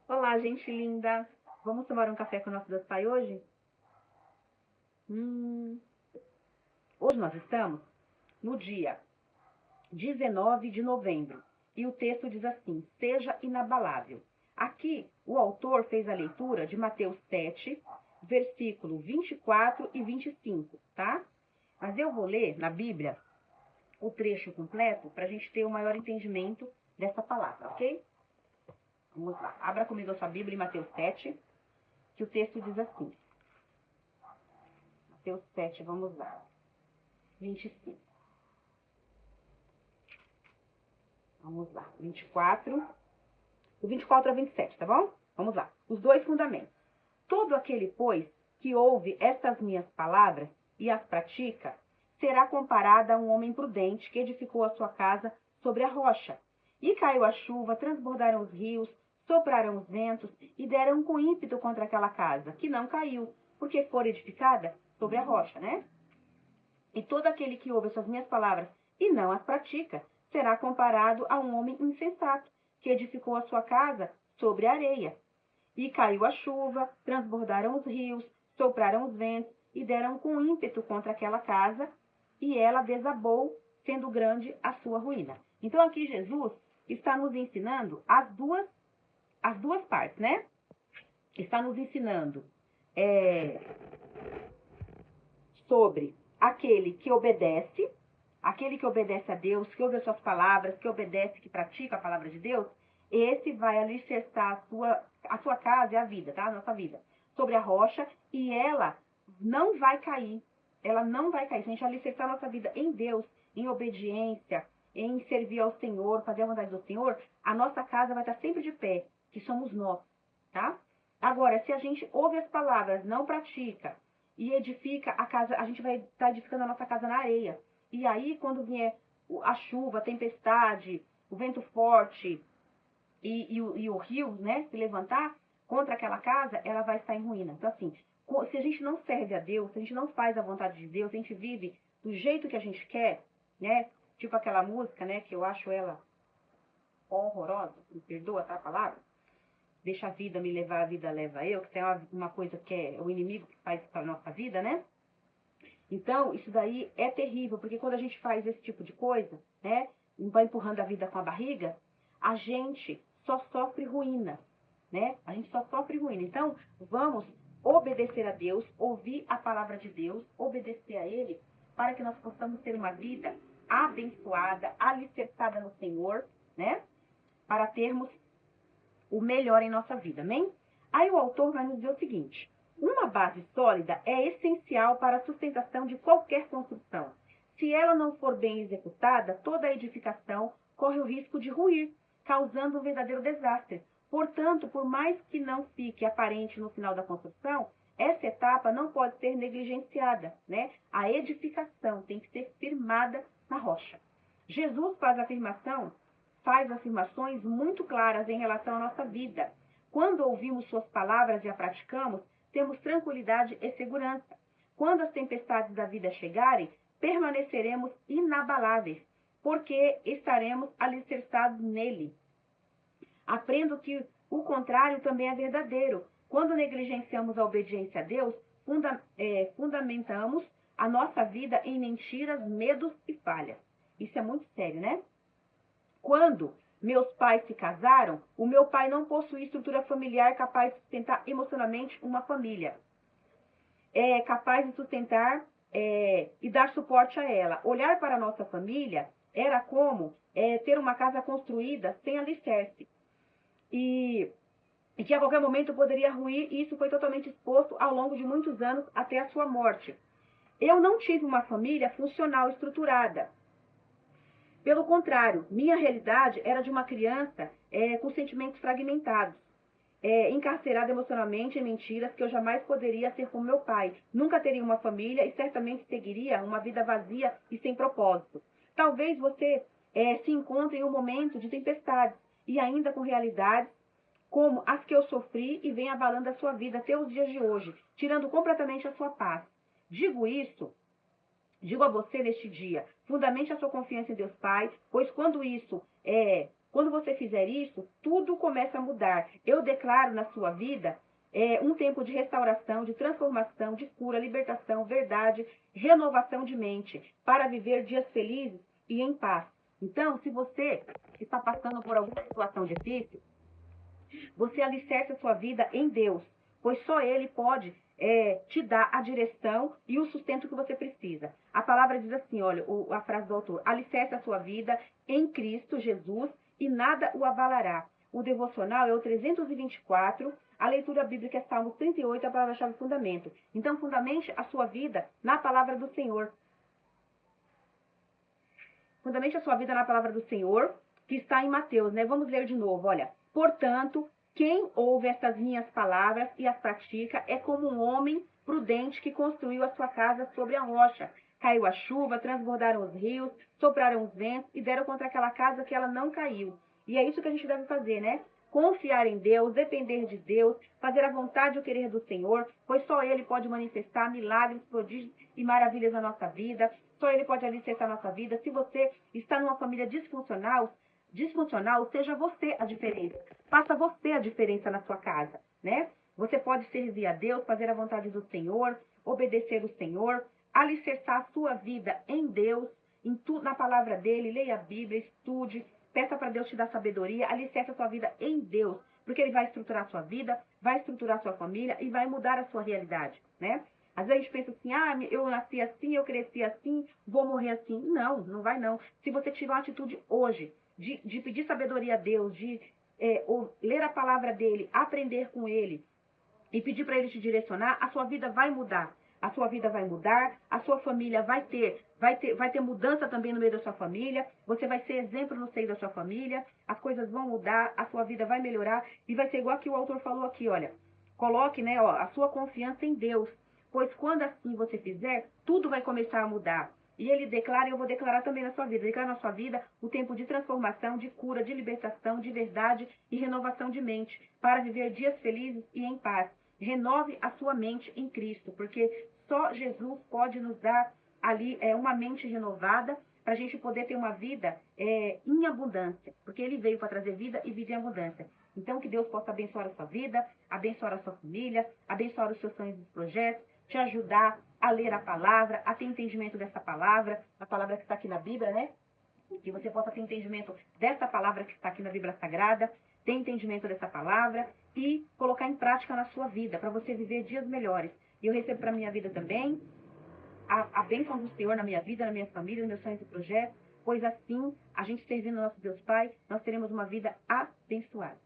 Olá, gente linda! Vamos tomar um café com o nosso Deus Pai hoje? Hoje nós estamos no dia 19 de novembro e o texto diz assim: seja inabalável. Aqui o autor fez a leitura de Mateus 7, versículo 24 e 25, tá? Mas eu vou ler na Bíblia o trecho completo para a gente ter o maior entendimento dessa palavra, ok? Vamos lá. Abra comigo a sua Bíblia em Mateus 7, que o texto diz assim. Mateus 7, vamos lá. 25. Vamos lá. 24. Do 24 a 27, tá bom? Vamos lá. Os dois fundamentos. Todo aquele, pois, que ouve estas minhas palavras e as pratica, será comparado a um homem prudente que edificou a sua casa sobre a rocha. E caiu a chuva, transbordaram os rios, sopraram os ventos e deram com ímpeto contra aquela casa, que não caiu, porque for edificada sobre a rocha, né? E todo aquele que ouve essas minhas palavras e não as pratica, será comparado a um homem insensato, que edificou a sua casa sobre a areia. E caiu a chuva, transbordaram os rios, sopraram os ventos e deram com ímpeto contra aquela casa, e ela desabou, sendo grande a sua ruína. Então aqui Jesus está nos ensinando as duas partes, né? Está nos ensinando sobre aquele que obedece a Deus, que ouve as suas palavras, que obedece, que pratica a palavra de Deus, esse vai alicerçar a sua casa e a vida, tá? A nossa vida, sobre a rocha, e ela não vai cair. Ela não vai cair. Se a gente alicerçar a nossa vida em Deus, em obediência, em servir ao Senhor, fazer a vontade do Senhor, a nossa casa vai estar sempre de pé, que somos nós, tá? Agora, se a gente ouve as palavras, não pratica, e edifica a casa, a gente vai estar edificando a nossa casa na areia. E aí, quando vier a chuva, a tempestade, o vento forte e o rio, né, se levantar contra aquela casa, ela vai estar em ruína. Então, assim, se a gente não serve a Deus, se a gente não faz a vontade de Deus, se a gente vive do jeito que a gente quer, né, tipo aquela música, né, que eu acho ela horrorosa, me perdoa, tá, a palavra? Deixa a vida me levar, a vida leva eu, que tem uma coisa que é o inimigo que faz para a nossa vida, né? Então, isso daí é terrível, porque quando a gente faz esse tipo de coisa, né, vai empurrando a vida com a barriga, a gente só sofre ruína, né? A gente só sofre ruína. Então, vamos obedecer a Deus, ouvir a palavra de Deus, obedecer a Ele, para que nós possamos ter uma vida abençoada, alicerçada no Senhor, né? Para termos o melhor em nossa vida, amém? Aí o autor vai nos dizer o seguinte: uma base sólida é essencial para a sustentação de qualquer construção. Se ela não for bem executada, toda a edificação corre o risco de ruir, causando um verdadeiro desastre. Portanto, por mais que não fique aparente no final da construção, essa etapa não pode ser negligenciada, né? A edificação tem que ser firmada na rocha. Jesus faz afirmações muito claras em relação à nossa vida. Quando ouvimos suas palavras e a praticamos, temos tranquilidade e segurança. Quando as tempestades da vida chegarem, permaneceremos inabaláveis, porque estaremos alicerçados nele. Aprendo que o contrário também é verdadeiro. Quando negligenciamos a obediência a Deus, fundamentamos a nossa vida em mentiras, medos e falhas. Isso é muito sério, né? Quando meus pais se casaram, o meu pai não possuía estrutura familiar capaz de sustentar emocionalmente uma família. Capaz de sustentar e dar suporte a ela. Olhar para a nossa família era como ter uma casa construída sem alicerce. E que a qualquer momento poderia ruir, e isso foi totalmente exposto ao longo de muitos anos até a sua morte. Eu não tive uma família funcional estruturada. Pelo contrário, minha realidade era de uma criança com sentimentos fragmentados, encarcerada emocionalmente em mentiras que eu jamais poderia ser como meu pai. Nunca teria uma família e certamente seguiria uma vida vazia e sem propósito. Talvez você se encontre em um momento de tempestades e ainda com realidades como as que eu sofri e vem abalando a sua vida até os dias de hoje, tirando completamente a sua paz. Digo a você neste dia, fundamente a sua confiança em Deus Pai, pois Quando você fizer isso, tudo começa a mudar. Eu declaro na sua vida um tempo de restauração, de transformação, de cura, libertação, verdade, renovação de mente, para viver dias felizes e em paz. Então, se você está passando por alguma situação difícil, você alicerce a sua vida em Deus, pois só Ele pode te dar a direção e o sustento que você precisa. A palavra diz assim, olha, a frase do autor: alicerce a sua vida em Cristo Jesus e nada o abalará. O devocional é o 324, a leitura bíblica é Salmos 38, a palavra-chave fundamento. Então, fundamente a sua vida na palavra do Senhor. Fundamente a sua vida na palavra do Senhor, que está em Mateus, né? Vamos ler de novo, olha. Portanto, quem ouve estas minhas palavras e as pratica é como um homem prudente que construiu a sua casa sobre a rocha. Caiu a chuva, transbordaram os rios, sopraram os ventos e deram contra aquela casa que ela não caiu. E é isso que a gente deve fazer, né? Confiar em Deus, depender de Deus, fazer a vontade e o querer do Senhor, pois só Ele pode manifestar milagres, prodígios e maravilhas na nossa vida. Só Ele pode alicerçar a nossa vida. Se você está numa família disfuncional, seja você a diferença. Faça você a diferença na sua casa, né? Você pode servir a Deus, fazer a vontade do Senhor, obedecer o Senhor, alicerçar a sua vida em Deus, na palavra dele, leia a Bíblia, estude, peça para Deus te dar sabedoria, alicerce a sua vida em Deus, porque Ele vai estruturar a sua vida, vai estruturar a sua família e vai mudar a sua realidade, né? Às vezes a gente pensa assim, eu nasci assim, eu cresci assim, vou morrer assim. Não, não vai não. Se você tiver uma atitude hoje de pedir sabedoria a Deus, de ler a palavra dele, aprender com ele e pedir para ele te direcionar, a sua vida vai mudar. A sua vida vai mudar, a sua família vai ter mudança também no meio da sua família, você vai ser exemplo no seio da sua família, as coisas vão mudar, a sua vida vai melhorar e vai ser igual que o autor falou aqui, olha, coloque, né, a sua confiança em Deus, pois quando assim você fizer, tudo vai começar a mudar. E ele declara, e eu vou declarar também na sua vida, declara na sua vida o tempo de transformação, de cura, de libertação, de verdade e renovação de mente, para viver dias felizes e em paz. Renove a sua mente em Cristo, porque só Jesus pode nos dar ali uma mente renovada para a gente poder ter uma vida em abundância, porque Ele veio para trazer vida e vida em abundância. Então, que Deus possa abençoar a sua vida, abençoar a sua família, abençoar os seus sonhos e projetos, te ajudar a ler a palavra, a ter entendimento dessa palavra, a palavra que está aqui na Bíblia, né? Que você possa ter entendimento dessa palavra que está aqui na Bíblia Sagrada, ter entendimento dessa palavra e colocar em prática na sua vida, para você viver dias melhores. E eu recebo para a minha vida também a bênção do Senhor na minha vida, na minha família, nos meus sonhos e projetos, pois assim, a gente servindo ao nosso Deus Pai, nós teremos uma vida abençoada.